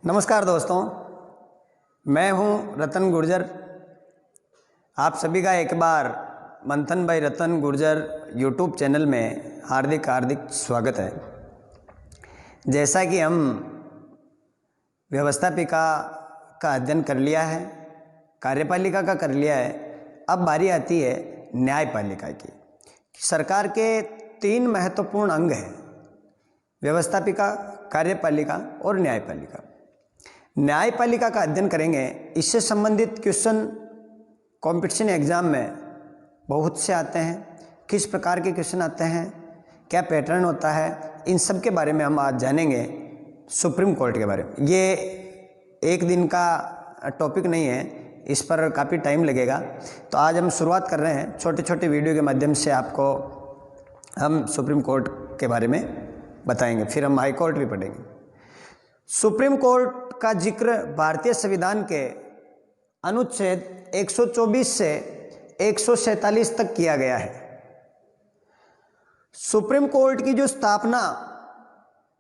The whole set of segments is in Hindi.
नमस्कार दोस्तों, मैं हूं रतन गुर्जर। आप सभी का एक बार मंथन by Ratan Gurjar YouTube channel में हार्दिक हार्दिक स्वागत है। जैसा कि हम व्यवस्थापिका का अध्ययन कर लिया है, कार्यपालिका का कर लिया है, अब बारी आती है न्यायपालिका की। सरकार के 3 महत्वपूर्ण अंग हैं: व्यवस्थापिका, कार्यपालिका और न्यायपालिका। न्यायपालिका का अध्ययन करेंगे। इससे संबंधित क्वेश्चन कंपटीशन एग्जाम में बहुत से आते हैं। किस प्रकार के क्वेश्चन आते हैं, क्या पैटर्न होता है, इन सब के बारे में हम आज जानेंगे। सुप्रीम कोर्ट के बारे में ये एक दिन का टॉपिक नहीं है, इस पर काफ़ी टाइम लगेगा। तो आज हम शुरुआत कर रहे हैं छोटे छोटे वीडियो के माध्यम से। आपको हम सुप्रीम कोर्ट के बारे में बताएंगे, फिर हम हाई कोर्ट भी पढ़ेंगे। सुप्रीम कोर्ट का जिक्र भारतीय संविधान के अनुच्छेद 124 से 147 तक किया गया है। सुप्रीम कोर्ट की जो स्थापना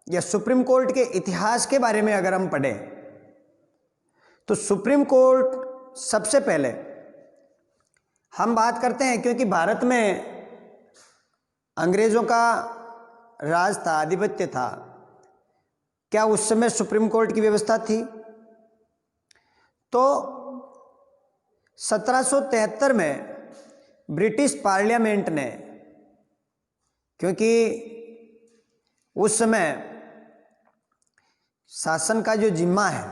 या सुप्रीम कोर्ट के इतिहास के बारे में अगर हम पढ़ें तो सुप्रीम कोर्ट सबसे पहले हम बात करते हैं, क्योंकि भारत में अंग्रेजों का राज था, आधिपत्य था। क्या उस समय सुप्रीम कोर्ट की व्यवस्था थी? तो 1773 में ब्रिटिश पार्लियामेंट ने, क्योंकि उस समय शासन का जो जिम्मा है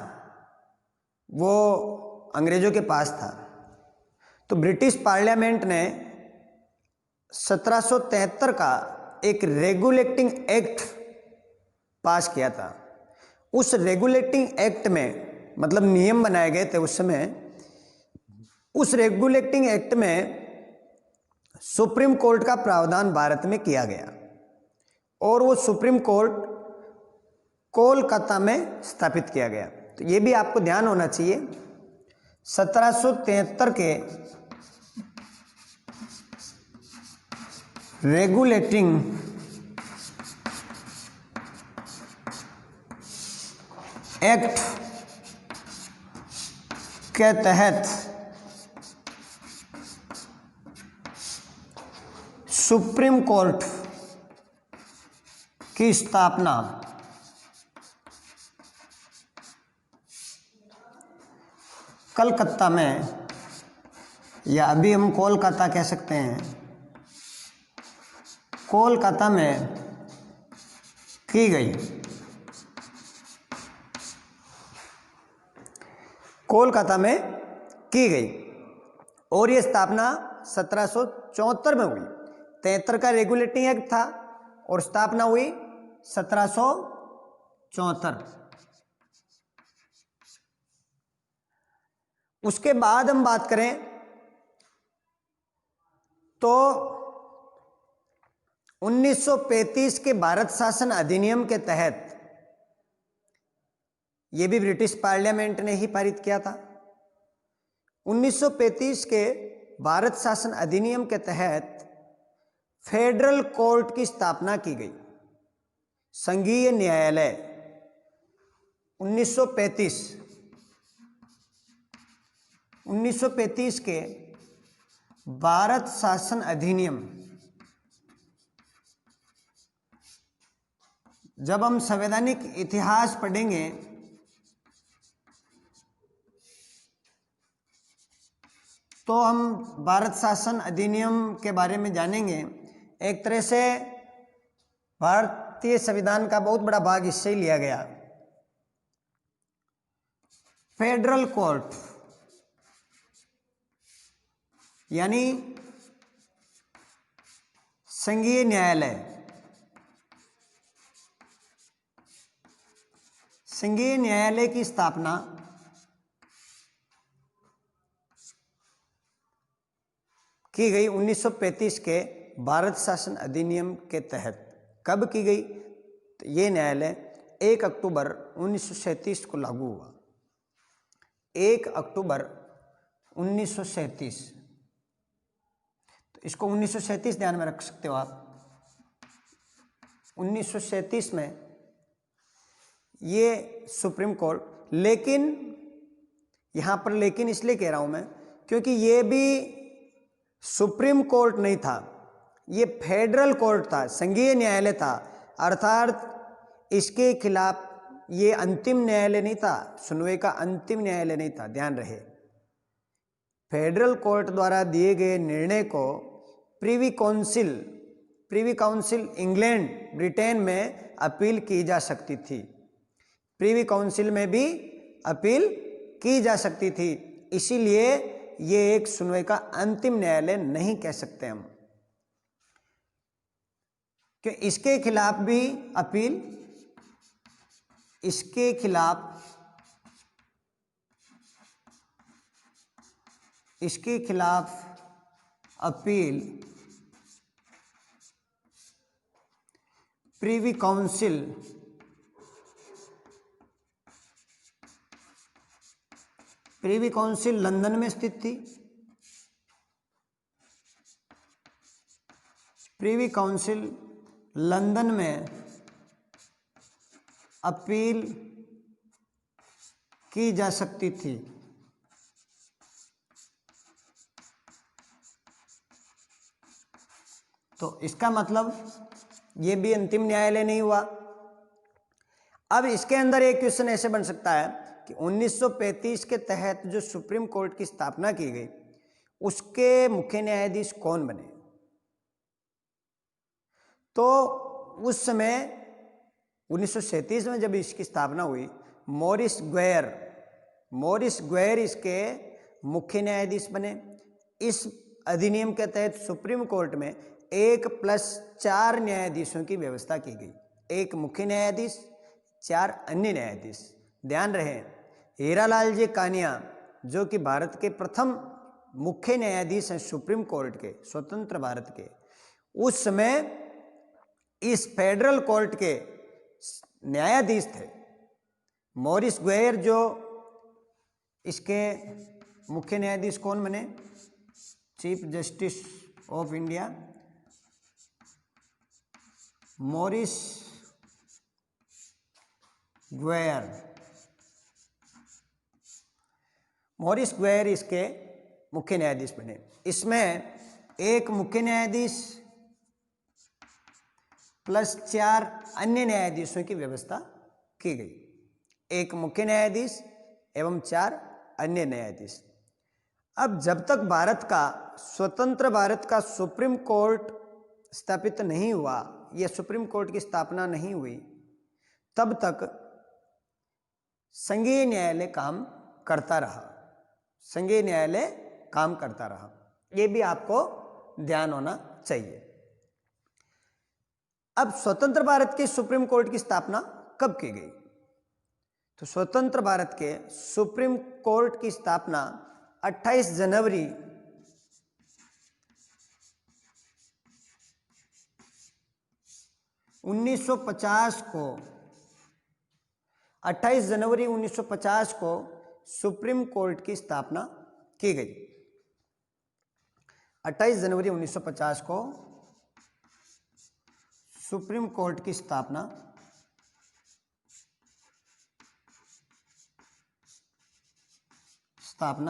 वो अंग्रेजों के पास था, तो ब्रिटिश पार्लियामेंट ने 1773 का एक रेगुलेटिंग एक्ट पास किया था। उस रेगुलेटिंग एक्ट में मतलब नियम बनाए गए थे उस समय। उस रेगुलेटिंग एक्ट में सुप्रीम कोर्ट का प्रावधान भारत में किया गया और वो सुप्रीम कोर्ट कोलकाता में स्थापित किया गया। तो ये भी आपको ध्यान होना चाहिए। 1773 के रेगुलेटिंग एक्ट के तहत सुप्रीम कोर्ट की स्थापना कलकत्ता में, या अभी हम कोलकाता कह सकते हैं, कोलकाता में की गई। कोलकाता में की गई और ये स्थापना 1774 में हुई। 73 का रेगुलेटिंग एक्ट था और स्थापना हुई 1774। उसके बाद हम बात करें तो 1935 के भारत शासन अधिनियम के तहत, यह भी ब्रिटिश पार्लियामेंट ने ही पारित किया था। 1935 के भारत शासन अधिनियम के तहत फेडरल कोर्ट की स्थापना की गई, संघीय न्यायालय। 1935 के भारत शासन अधिनियम, जब हम संवैधानिक इतिहास पढ़ेंगे तो हम भारत शासन अधिनियम के बारे में जानेंगे। एक तरह से भारतीय संविधान का बहुत बड़ा भाग इससे ही लिया गया। फेडरल कोर्ट यानी संघीय न्यायालय। संघीय न्यायालय की स्थापना की गई 1935 के भारत शासन अधिनियम के तहत। कब की गई? तो ये न्यायालय 1 अक्टूबर 1937 को लागू हुआ। 1 अक्टूबर 1937, तो इसको 1937 ध्यान में रख सकते हो आप। 1937 में ये सुप्रीम कोर्ट, लेकिन यहाँ पर लेकिन इसलिए कह रहा हूँ मैं क्योंकि ये भी सुप्रीम कोर्ट नहीं था, ये फेडरल कोर्ट था, संघीय न्यायालय था। अर्थात इसके खिलाफ ये अंतिम न्यायालय नहीं था, सुनवाई का अंतिम न्यायालय नहीं था, ध्यान रहे। फेडरल कोर्ट द्वारा दिए गए निर्णय को प्रीवी काउंसिल इंग्लैंड ब्रिटेन में अपील की जा सकती थी, प्रीवी काउंसिल में भी अपील की जा सकती थी। इसीलिए ये एक सुनवाई का अंतिम न्यायालय नहीं कह सकते हम, कि इसके खिलाफ भी अपील, इसके खिलाफ अपील प्रीवी काउंसिल लंदन में स्थित थी। प्रीवी काउंसिल लंदन में अपील की जा सकती थी। तो इसका मतलब ये भी अंतिम न्यायालय नहीं हुआ। अब इसके अंदर एक क्वेश्चन ऐसे बन सकता है कि 1935 के तहत जो सुप्रीम कोर्ट की स्थापना की गई उसके मुख्य न्यायाधीश कौन बने? तो उस समय 1937 में जब इसकी स्थापना हुई, मॉरिस ग्वेयर इसके मुख्य न्यायाधीश बने। इस अधिनियम के तहत सुप्रीम कोर्ट में 1+4 न्यायाधीशों की व्यवस्था की गई, एक मुख्य न्यायाधीश, 4 अन्य न्यायाधीश। ध्यान रहे, हीरालाल जी कानिया जो कि भारत के प्रथम मुख्य न्यायाधीश हैं सुप्रीम कोर्ट के, स्वतंत्र भारत के, उस समय इस फेडरल कोर्ट के न्यायाधीश थे। मॉरिस ग्वेयर जो इसके मुख्य न्यायाधीश कौन बने? Chief justice of India Maurice Gwyer इसके मुख्य न्यायाधीश बने। इसमें एक मुख्य न्यायाधीश +4 अन्य न्यायाधीशों की व्यवस्था की गई, एक मुख्य न्यायाधीश एवं 4 अन्य न्यायाधीश। अब जब तक स्वतंत्र भारत का सुप्रीम कोर्ट स्थापित नहीं हुआ, यह सुप्रीम कोर्ट की स्थापना नहीं हुई, तब तक संघीय न्यायालय काम करता रहा। यह भी आपको ध्यान होना चाहिए। अब स्वतंत्र भारत के सुप्रीम कोर्ट की स्थापना कब की गई? तो स्वतंत्र भारत के सुप्रीम कोर्ट की स्थापना 28 जनवरी 1950 को सुप्रीम कोर्ट की स्थापना की गई। 28 जनवरी 1950 को सुप्रीम कोर्ट की स्थापना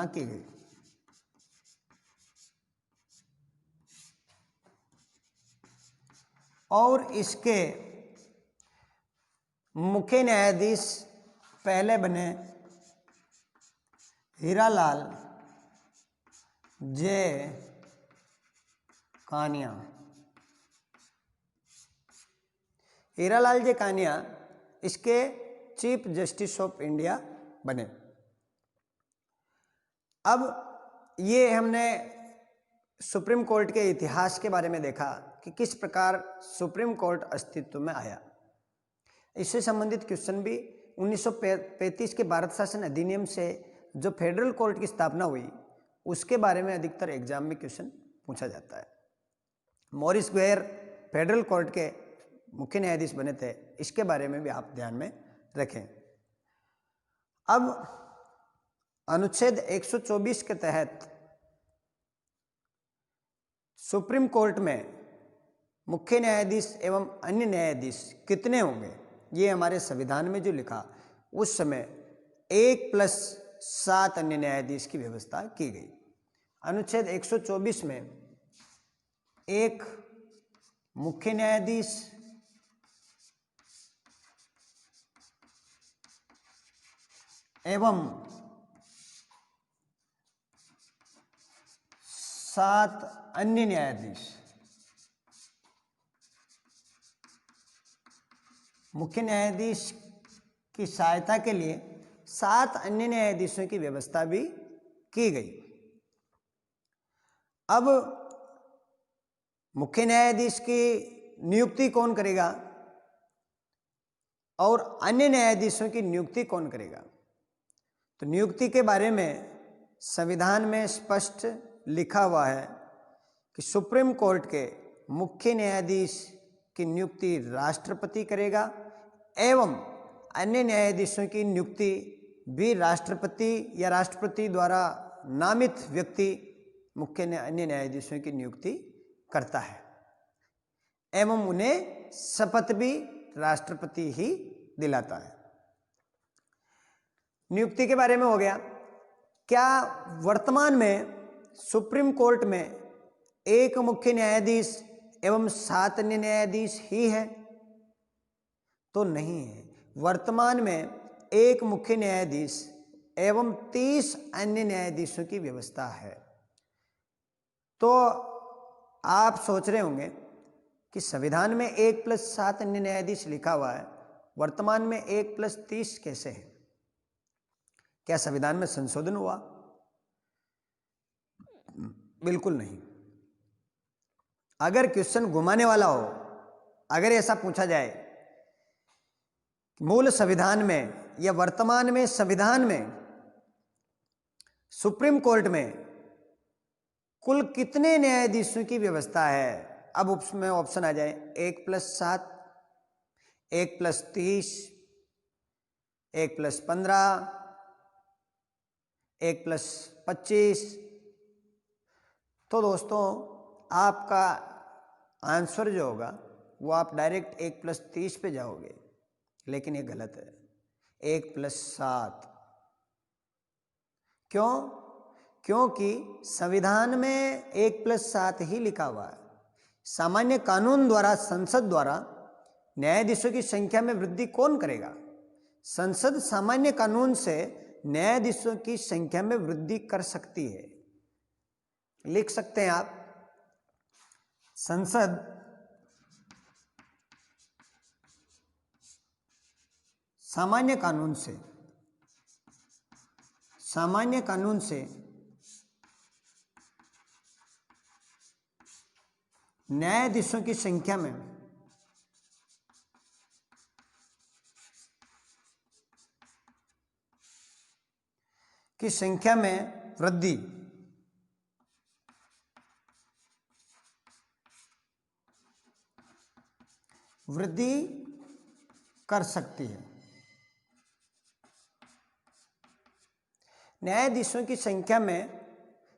की गई। और इसके मुख्य न्यायाधीश पहले बने हीरालाल जे कानिया। हीरालाल जे कानिया इसके चीफ जस्टिस ऑफ इंडिया बने। अब ये हमने सुप्रीम कोर्ट के इतिहास के बारे में देखा कि किस प्रकार सुप्रीम कोर्ट अस्तित्व में आया। इससे संबंधित क्वेश्चन भी 1935 के भारत शासन अधिनियम से जो फेडरल कोर्ट की स्थापना हुई उसके बारे में अधिकतर एग्जाम में क्वेश्चन पूछा जाता है। मॉरिस ग्वेयर फेडरल कोर्ट के मुख्य न्यायाधीश बने थे, इसके बारे में भी आप ध्यान में रखें। अब अनुच्छेद 124 के तहत सुप्रीम कोर्ट में मुख्य न्यायाधीश एवं अन्य न्यायाधीश कितने होंगे? ये हमारे संविधान में जो लिखा, उस समय 1+7 अन्य न्यायाधीश की व्यवस्था की गई। अनुच्छेद 124 में एक मुख्य न्यायाधीश एवं 7 अन्य न्यायाधीश, मुख्य न्यायाधीश की सहायता के लिए 7 अन्य न्यायाधीशों की व्यवस्था भी की गई। अब मुख्य न्यायाधीश की नियुक्ति कौन करेगा और अन्य न्यायाधीशों की नियुक्ति कौन करेगा? तो नियुक्ति के बारे में संविधान में स्पष्ट लिखा हुआ है कि सुप्रीम कोर्ट के मुख्य न्यायाधीश की नियुक्ति राष्ट्रपति करेगा एवं अन्य न्यायाधीशों की नियुक्ति भी राष्ट्रपति या राष्ट्रपति द्वारा नामित व्यक्ति अन्य न्यायाधीशों की नियुक्ति करता है एवं उन्हें शपथ भी राष्ट्रपति ही दिलाता है। नियुक्ति के बारे में हो गया। क्या वर्तमान में सुप्रीम कोर्ट में एक मुख्य न्यायाधीश एवं 7 अन्य न्यायाधीश ही है? तो नहीं है। वर्तमान में एक मुख्य न्यायाधीश एवं 30 अन्य न्यायाधीशों की व्यवस्था है। तो आप सोच रहे होंगे कि संविधान में 1+7 अन्य न्यायाधीश लिखा हुआ है, वर्तमान में 1+30 कैसे है? क्या संविधान में संशोधन हुआ? बिल्कुल नहीं। अगर क्वेश्चन घुमाने वाला हो, अगर ऐसा पूछा जाए मूल संविधान में या वर्तमान में संविधान में सुप्रीम कोर्ट में कुल कितने न्यायाधीशों की व्यवस्था है, अब उसमें ऑप्शन आ जाए 1+7, 1+30, 1+15, 1+25, तो दोस्तों आपका आंसर जो होगा वो आप डायरेक्ट 1+30 पे जाओगे, लेकिन ये गलत है। 1+7। क्यों? क्योंकि संविधान में 1+7 ही लिखा हुआ है। सामान्य कानून द्वारा, संसद द्वारा न्यायाधीशों की संख्या में वृद्धि कौन करेगा? संसद सामान्य कानून से न्यायाधीशों की संख्या में वृद्धि कर सकती है। लिख सकते हैं आप, संसद सामान्य कानून से न्यायाधीशों की संख्या में वृद्धि कर सकती है। न्यायाधीशों की संख्या में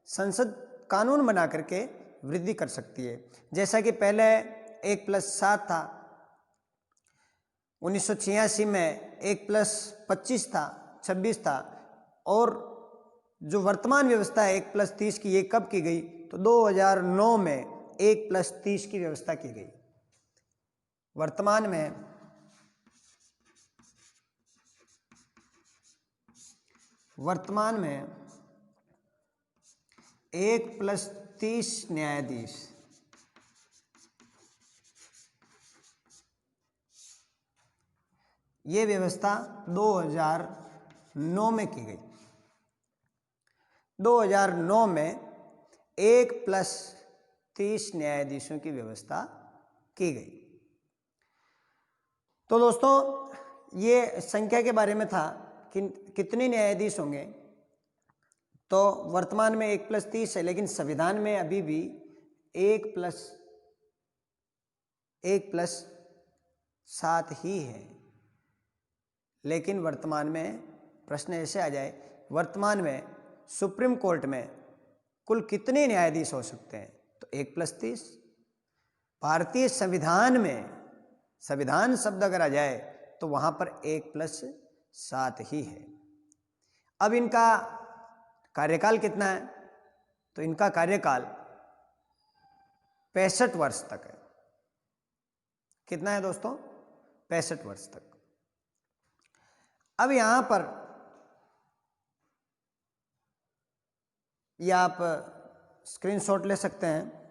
संसद कानून बना करके वृद्धि कर सकती है। जैसा कि पहले 1+7 था, 1986 में 1+25 था, 26 था, और जो वर्तमान व्यवस्था है 1+30 की, ये कब की गई? तो 2009 में 1+30 की व्यवस्था की गई। वर्तमान में वर्तमान में 1+30 न्यायाधीश ये व्यवस्था 2009 में की गई। 2009 में 1+30 न्यायाधीशों की व्यवस्था की गई। तो दोस्तों ये संख्या के बारे में था कि कितने न्यायाधीश होंगे। तो वर्तमान में 1+30 है, लेकिन संविधान में अभी भी 1+7 ही है। लेकिन वर्तमान में प्रश्न ऐसे आ जाए, वर्तमान में सुप्रीम कोर्ट में कुल कितने न्यायाधीश हो सकते हैं? तो 1+30। भारतीय संविधान में संविधान शब्द अगर आ जाए तो वहाँ पर 1+7 ही है। अब इनका कार्यकाल कितना है? तो इनका कार्यकाल 65 वर्ष तक है। कितना है दोस्तों? 65 वर्ष तक। अब यहां पर यह आप स्क्रीनशॉट ले सकते हैं।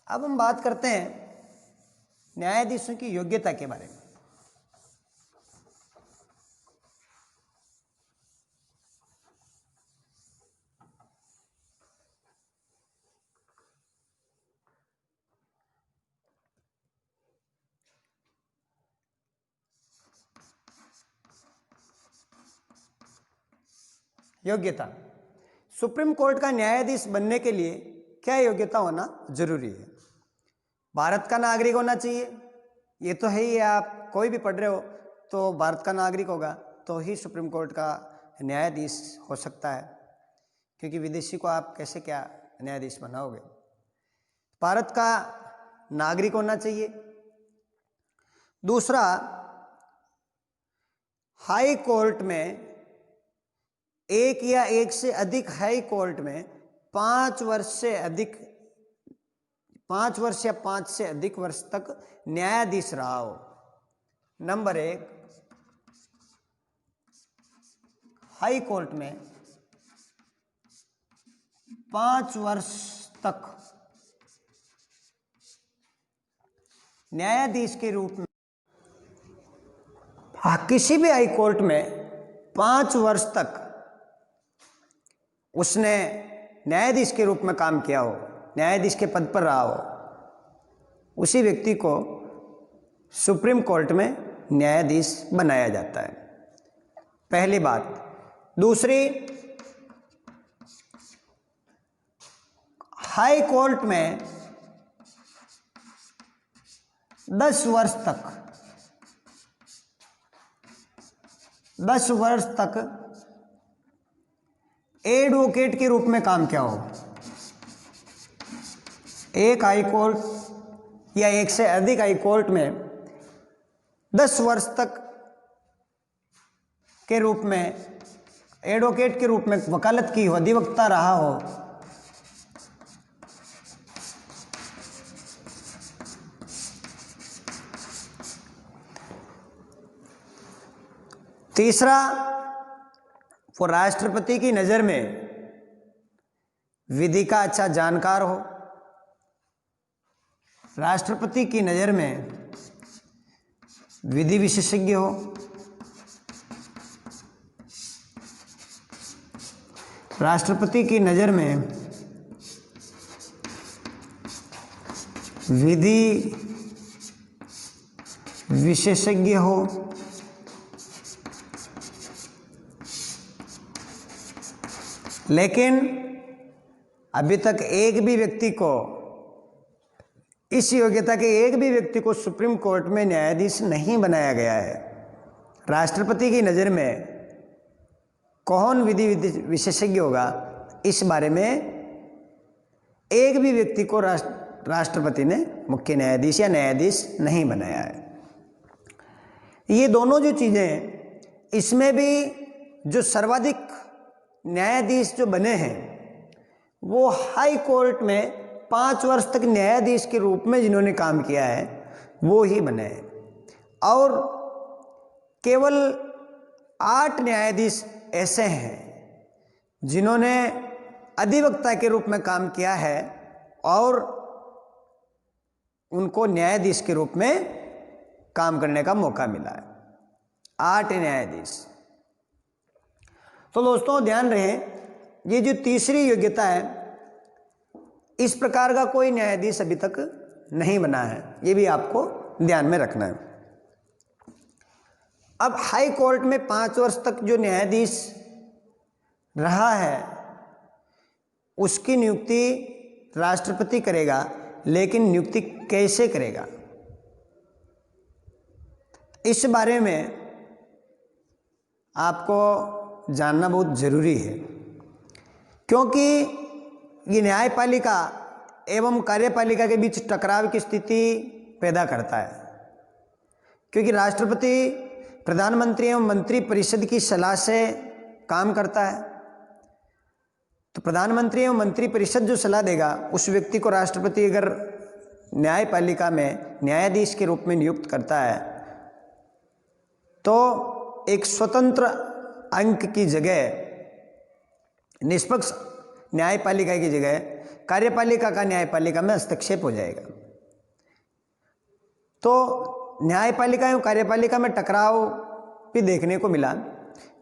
अब हम बात करते हैं न्यायाधीशों की योग्यता के बारे में। योग्यता, सुप्रीम कोर्ट का न्यायाधीश बनने के लिए क्या योग्यता होना जरूरी है? भारत का नागरिक होना चाहिए, ये तो है ही है। आप कोई भी पढ़ रहे हो तो भारत का नागरिक होगा तो ही सुप्रीम कोर्ट का न्यायाधीश हो सकता है, क्योंकि विदेशी को आप कैसे क्या न्यायाधीश बनाओगे? भारत का नागरिक होना चाहिए। दूसरा, हाई कोर्ट में एक या एक से अधिक हाई कोर्ट में 5 वर्ष या 5 से अधिक वर्ष तक न्यायाधीश रहा हो। नंबर 1, हाई कोर्ट में 5 वर्ष तक न्यायाधीश के रूप में, किसी भी हाई कोर्ट में 5 वर्ष तक उसने न्यायाधीश के रूप में काम किया हो, न्यायाधीश के पद पर रहा हो, उसी व्यक्ति को सुप्रीम कोर्ट में न्यायाधीश बनाया जाता है। पहली बात। दूसरी, हाई कोर्ट में 10 वर्ष तक एडवोकेट के रूप में काम किया हो। एक हाई कोर्ट या एक से अधिक हाई कोर्ट में 10 वर्ष तक के रूप में एडवोकेट के रूप में वकालत की हो, अधिवक्ता रहा हो। तीसरा, वो राष्ट्रपति की नज़र में विधि का अच्छा जानकार हो, राष्ट्रपति की नज़र में विधि विशेषज्ञ हो, राष्ट्रपति की नज़र में विधि विशेषज्ञ हो, लेकिन अभी तक एक भी व्यक्ति को, इस योग्यता के एक भी व्यक्ति को सुप्रीम कोर्ट में न्यायाधीश नहीं बनाया गया है। राष्ट्रपति की नज़र में कौन विधि विशेषज्ञ होगा, इस बारे में एक भी व्यक्ति को राष्ट्रपति ने मुख्य न्यायाधीश या न्यायाधीश नहीं बनाया है। ये दोनों जो चीज़ें, इसमें भी जो सर्वाधिक न्यायाधीश जो बने हैं वो हाई कोर्ट में 5 वर्ष तक न्यायाधीश के रूप में जिन्होंने काम किया है वो ही बने हैं, और केवल 8 न्यायाधीश ऐसे हैं जिन्होंने अधिवक्ता के रूप में काम किया है और उनको न्यायाधीश के रूप में काम करने का मौका मिला है। 8 न्यायाधीश। तो दोस्तों ध्यान रहे, ये जो तीसरी योग्यता है, इस प्रकार का कोई न्यायाधीश अभी तक नहीं बना है, ये भी आपको ध्यान में रखना है। अब हाई कोर्ट में 5 वर्ष तक जो न्यायाधीश रहा है उसकी नियुक्ति राष्ट्रपति करेगा, लेकिन नियुक्ति कैसे करेगा इस बारे में आपको जानना बहुत ज़रूरी है, क्योंकि ये न्यायपालिका एवं कार्यपालिका के बीच टकराव की स्थिति पैदा करता है। क्योंकि राष्ट्रपति प्रधानमंत्री एवं मंत्री परिषद की सलाह से काम करता है, तो प्रधानमंत्री एवं मंत्री परिषद जो सलाह देगा उस व्यक्ति को राष्ट्रपति अगर न्यायपालिका में न्यायाधीश के रूप में नियुक्त करता है तो एक स्वतंत्र अंग की जगह, निष्पक्ष न्यायपालिका की जगह कार्यपालिका का न्यायपालिका में हस्तक्षेप हो जाएगा। तो न्यायपालिका एवं कार्यपालिका में टकराव भी देखने को मिला।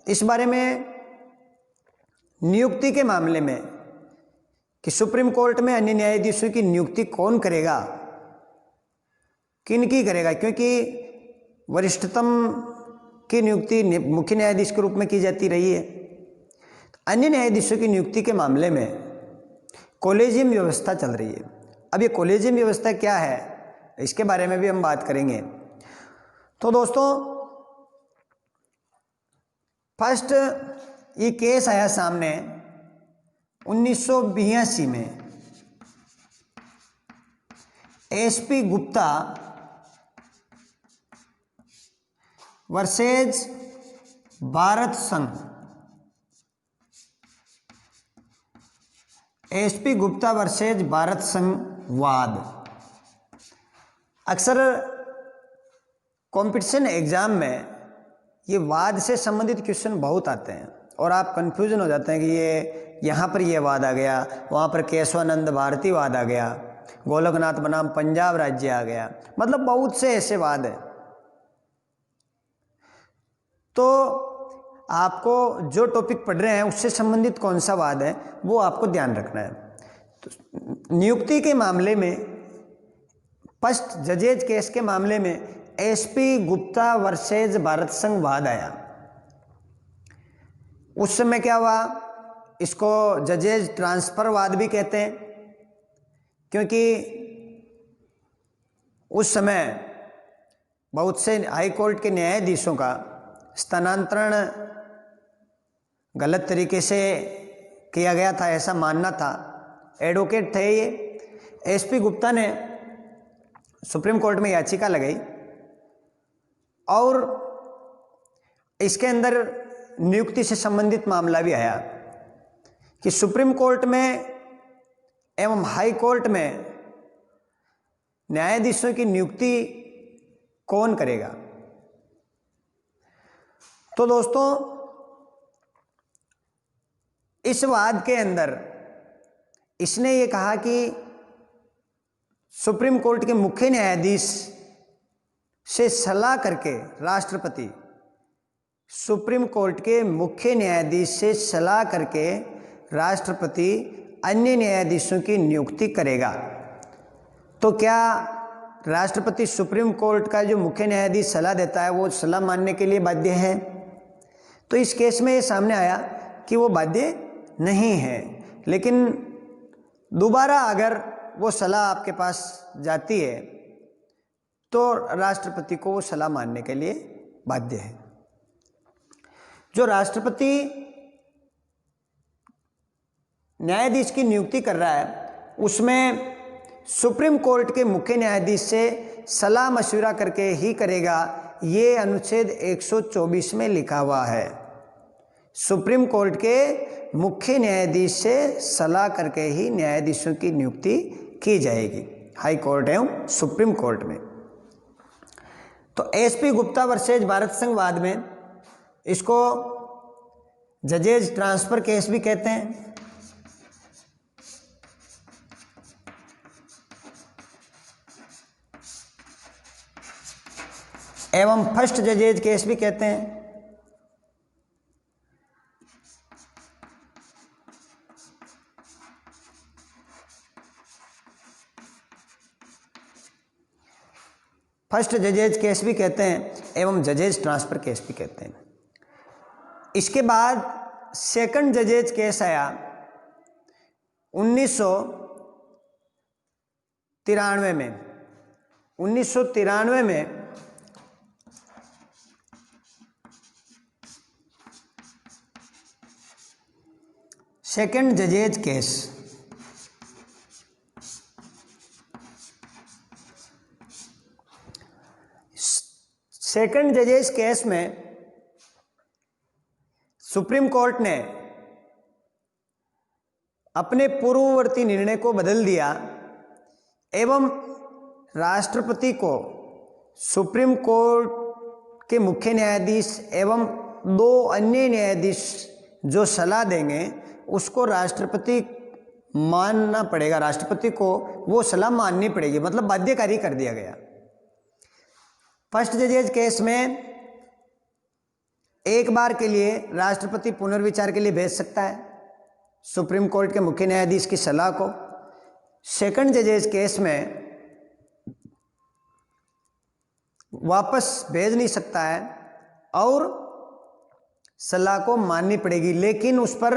इस बारे में नियुक्ति के मामले में कि सुप्रीम कोर्ट में अन्य न्यायाधीशों की नियुक्ति कौन करेगा, किन की करेगा, क्योंकि वरिष्ठतम की नियुक्ति मुख्य न्यायाधीश के रूप में की जाती रही है। अन्य न्यायाधीशों की नियुक्ति के मामले में कॉलेजियम व्यवस्था चल रही है। अब ये कॉलेजियम व्यवस्था क्या है इसके बारे में भी हम बात करेंगे। तो दोस्तों, फर्स्ट ये केस आया सामने 1982 में एसपी गुप्ता वर्सेज भारत संघ। एसपी गुप्ता वर्सेज भारत संघ वाद। अक्सर कंपटीशन एग्जाम में ये वाद से संबंधित क्वेश्चन बहुत आते हैं और आप कंफ्यूजन हो जाते हैं कि ये यहाँ पर ये वाद आ गया, वहाँ पर केशवानंद भारती वाद आ गया, गोलकनाथ बनाम पंजाब राज्य आ गया, मतलब बहुत से ऐसे वाद हैं। तो आपको जो टॉपिक पढ़ रहे हैं उससे संबंधित कौन सा वाद है वो आपको ध्यान रखना है। तो नियुक्ति के मामले में फर्स्ट जजेज केस के मामले में एसपी गुप्ता वर्सेज भारत संघ वाद आया। उस समय क्या हुआ, इसको जजेज ट्रांसफर वाद भी कहते हैं, क्योंकि उस समय बहुत से हाई कोर्ट के न्यायाधीशों का स्थानांतरण गलत तरीके से किया गया था, ऐसा मानना था। एडवोकेट थे ये। एसपी गुप्ता ने सुप्रीम कोर्ट में याचिका लगाई और इसके अंदर नियुक्ति से संबंधित मामला भी आया कि सुप्रीम कोर्ट में एवं हाई कोर्ट में न्यायाधीशों की नियुक्ति कौन करेगा। तो दोस्तों, इस वाद के अंदर इसने ये कहा कि सुप्रीम कोर्ट के मुख्य न्यायाधीश से सलाह करके राष्ट्रपति सुप्रीम कोर्ट के मुख्य न्यायाधीश से सलाह करके राष्ट्रपति अन्य न्यायाधीशों की नियुक्ति करेगा। तो क्या राष्ट्रपति सुप्रीम कोर्ट का जो मुख्य न्यायाधीश सलाह देता है वो सलाह मानने के लिए बाध्य है? तो इस केस में ये सामने आया कि वो बाध्य नहीं है, लेकिन दोबारा अगर वो सलाह आपके पास जाती है तो राष्ट्रपति को वो सलाह मानने के लिए बाध्य है। जो राष्ट्रपति न्यायाधीश की नियुक्ति कर रहा है उसमें सुप्रीम कोर्ट के मुख्य न्यायाधीश से सलाह मशविरा करके ही करेगा, ये अनुच्छेद 124 में लिखा हुआ है। सुप्रीम कोर्ट के मुख्य न्यायाधीश से सलाह करके ही न्यायाधीशों की नियुक्ति की जाएगी हाई कोर्ट एवं सुप्रीम कोर्ट में। तो एसपी गुप्ता वर्सेज भारत संघ वाद में इसको जजेज ट्रांसफर केस भी कहते हैं एवं फर्स्ट जजेज केस भी कहते हैं। फर्स्ट जजेज केस भी कहते हैं एवं जजेज ट्रांसफ़र केस भी कहते हैं। इसके बाद सेकंड जजेज केस आया 1993 में। 1993 में सेकंड जजेज केस सेकंड जजेज केस में सुप्रीम कोर्ट ने अपने पूर्ववर्ती निर्णय को बदल दिया एवं राष्ट्रपति को सुप्रीम कोर्ट के मुख्य न्यायाधीश एवं 2 अन्य न्यायाधीश जो सलाह देंगे उसको राष्ट्रपति मानना पड़ेगा, राष्ट्रपति को वो सलाह माननी पड़ेगी, मतलब बाध्यकारी कर दिया गया। फर्स्ट जजेज केस में एक बार के लिए राष्ट्रपति पुनर्विचार के लिए भेज सकता है सुप्रीम कोर्ट के मुख्य न्यायाधीश की सलाह को। सेकंड जजेज केस में वापस भेज नहीं सकता है और सलाह को माननी पड़ेगी, लेकिन उस पर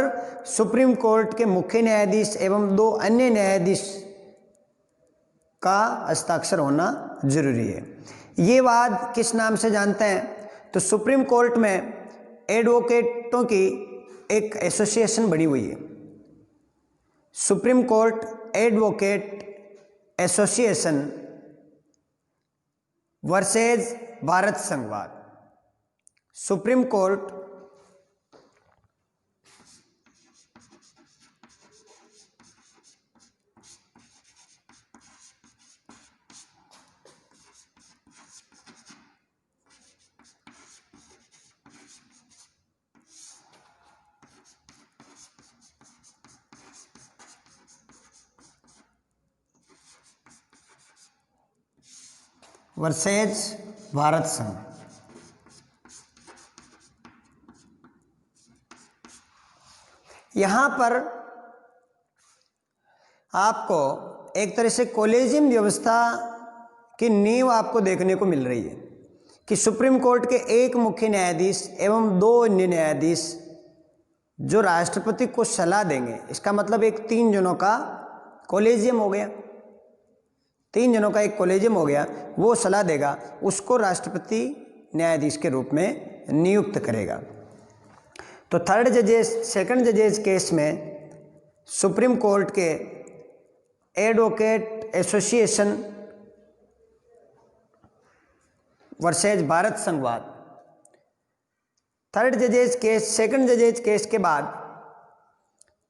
सुप्रीम कोर्ट के मुख्य न्यायाधीश एवं 2 अन्य न्यायाधीश का हस्ताक्षर होना जरूरी है। ये वाद किस नाम से जानते हैं? तो सुप्रीम कोर्ट में एडवोकेटों की एक एसोसिएशन बनी हुई है, supreme court advocate association versus Bharat संघवाद। सुप्रीम कोर्ट वर्सेज भारत संघ। यहां पर आपको एक तरह से कॉलेजियम व्यवस्था की नींव आपको देखने को मिल रही है कि सुप्रीम कोर्ट के एक मुख्य न्यायाधीश एवं 2 अन्य न्यायाधीश जो राष्ट्रपति को सलाह देंगे, इसका मतलब एक 3 जनों का कॉलेजियम हो गया, 3 जनों का एक कॉलेजियम हो गया। वो सलाह देगा, उसको राष्ट्रपति न्यायाधीश के रूप में नियुक्त करेगा। तो सेकंड जजेज केस में सुप्रीम कोर्ट के एडवोकेट एसोसिएशन वर्सेज भारत संघवाद। सेकंड जजेज केस के बाद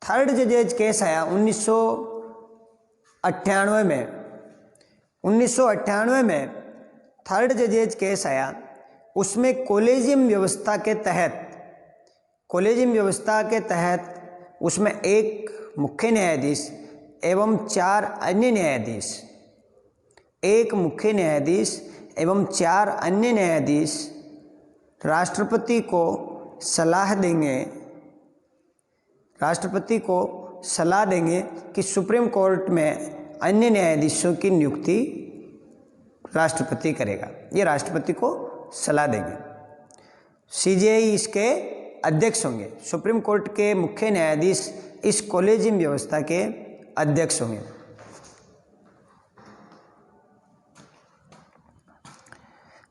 थर्ड जजेज केस आया 1998 में। 1998 में थर्ड जजेज केस आया, उसमें कॉलेजियम व्यवस्था के तहत उसमें एक मुख्य न्यायाधीश एवं 4 अन्य न्यायाधीश, एक मुख्य न्यायाधीश एवं 4 अन्य न्यायाधीश राष्ट्रपति को सलाह देंगे कि सुप्रीम कोर्ट में अन्य न्यायाधीशों की नियुक्ति राष्ट्रपति करेगा। ये राष्ट्रपति को सलाह देंगे। सीजेआई इसके अध्यक्ष होंगे। सुप्रीम कोर्ट के मुख्य न्यायाधीश इस कॉलेजियम व्यवस्था के अध्यक्ष होंगे।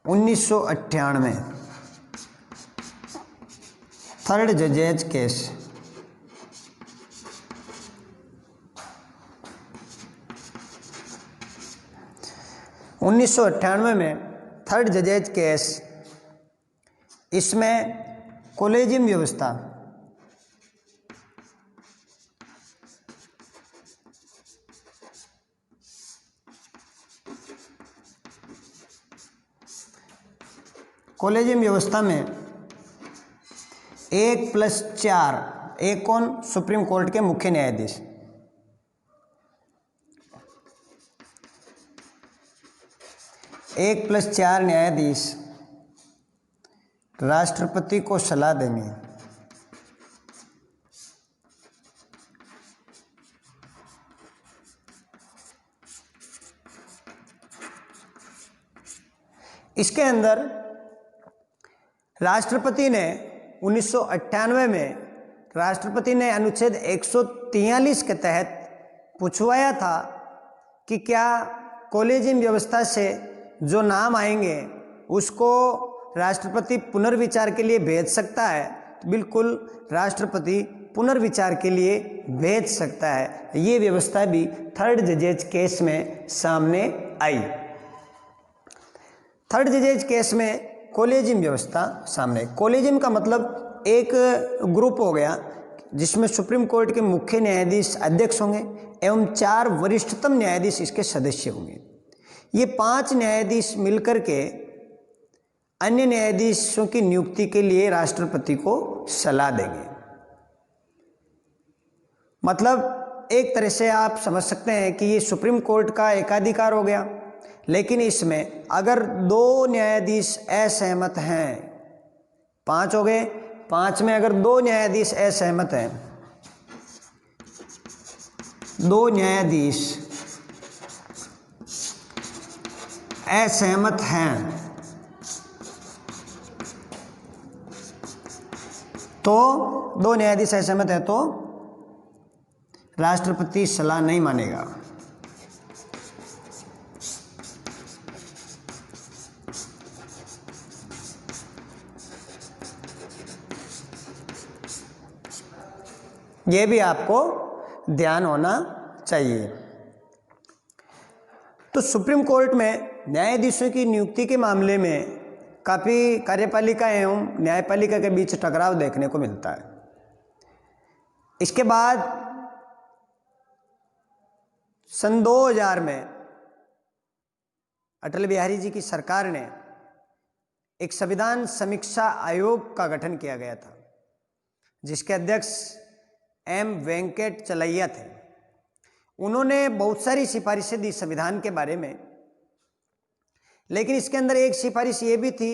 उन्नीस सौ 98 थर्ड जजेज केस। उन्नीस सौ 98 में थर्ड जजेज केस, इसमें कॉलेजियम व्यवस्था में 1+4, एक कौन? सुप्रीम कोर्ट के मुख्य न्यायाधीश, 1+4 न्यायाधीश राष्ट्रपति को सलाह देंगे इसके अंदर राष्ट्रपति ने 1998 में राष्ट्रपति ने अनुच्छेद 143 के तहत पूछवाया था कि क्या कॉलेजियम व्यवस्था से जो नाम आएंगे उसको राष्ट्रपति पुनर्विचार के लिए भेज सकता है। तो बिल्कुल राष्ट्रपति पुनर्विचार के लिए भेज सकता है। ये व्यवस्था भी थर्ड जजेज केस में सामने आई। थर्ड जजेज केस में कॉलेजियम व्यवस्था सामने। कॉलेजियम का मतलब एक ग्रुप हो गया जिसमें सुप्रीम कोर्ट के मुख्य न्यायाधीश अध्यक्ष होंगे एवं 4 वरिष्ठतम न्यायाधीश इसके सदस्य होंगे। ये 5 न्यायाधीश मिलकर के अन्य न्यायाधीशों की नियुक्ति के लिए राष्ट्रपति को सलाह देंगे। मतलब एक तरह से आप समझ सकते हैं कि ये सुप्रीम कोर्ट का एकाधिकार हो गया। लेकिन इसमें अगर 2 न्यायाधीश असहमत हैं, 5 हो गए, 5 में अगर 2 न्यायाधीश असहमत हैं, 2 न्यायाधीश असहमत हैं तो 2 न्यायाधीश असहमत हैं तो राष्ट्रपति सलाह नहीं मानेगा। यह भी आपको ध्यान होना चाहिए। तो सुप्रीम कोर्ट में न्यायाधीशों की नियुक्ति के मामले में काफ़ी कार्यपालिका एवं न्यायपालिका के बीच टकराव देखने को मिलता है। इसके बाद सन 2000 में अटल बिहारी जी की सरकार ने एक संविधान समीक्षा आयोग का गठन किया गया था, जिसके अध्यक्ष एम वेंकट चलैया थे। उन्होंने बहुत सारी सिफारिशें दी संविधान के बारे में, लेकिन इसके अंदर एक सिफारिश ये भी थी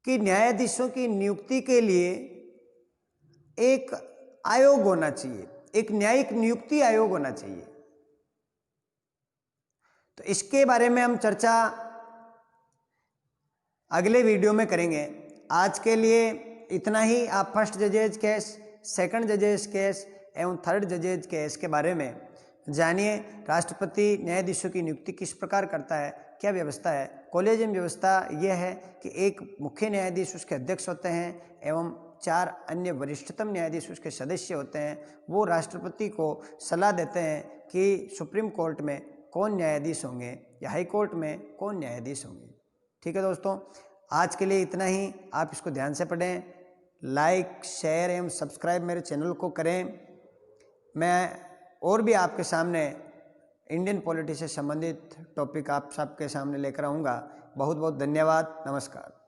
कि न्यायाधीशों की नियुक्ति के लिए एक आयोग होना चाहिए, एक न्यायिक नियुक्ति आयोग होना चाहिए। तो इसके बारे में हम चर्चा अगले वीडियो में करेंगे। आज के लिए इतना ही। आप फर्स्ट जजेज केस, सेकंड जजेज केस एवं थर्ड जजेज केस के बारे में जानिए। राष्ट्रपति न्यायाधीशों की नियुक्ति किस प्रकार करता है, क्या व्यवस्था है। कॉलेजियम व्यवस्था यह है कि एक मुख्य न्यायाधीश उसके अध्यक्ष होते हैं एवं 4 अन्य वरिष्ठतम न्यायाधीश उसके सदस्य होते हैं। वो राष्ट्रपति को सलाह देते हैं कि सुप्रीम कोर्ट में कौन न्यायाधीश होंगे या हाई कोर्ट में कौन न्यायाधीश होंगे। ठीक है दोस्तों, आज के लिए इतना ही। आप इसको ध्यान से पढ़ें, लाइक, शेयर एवं सब्सक्राइब मेरे चैनल को करें। मैं और भी आपके सामने इंडियन पॉलिटी से संबंधित टॉपिक आप सबके सामने लेकर आऊँगा। बहुत बहुत धन्यवाद। नमस्कार।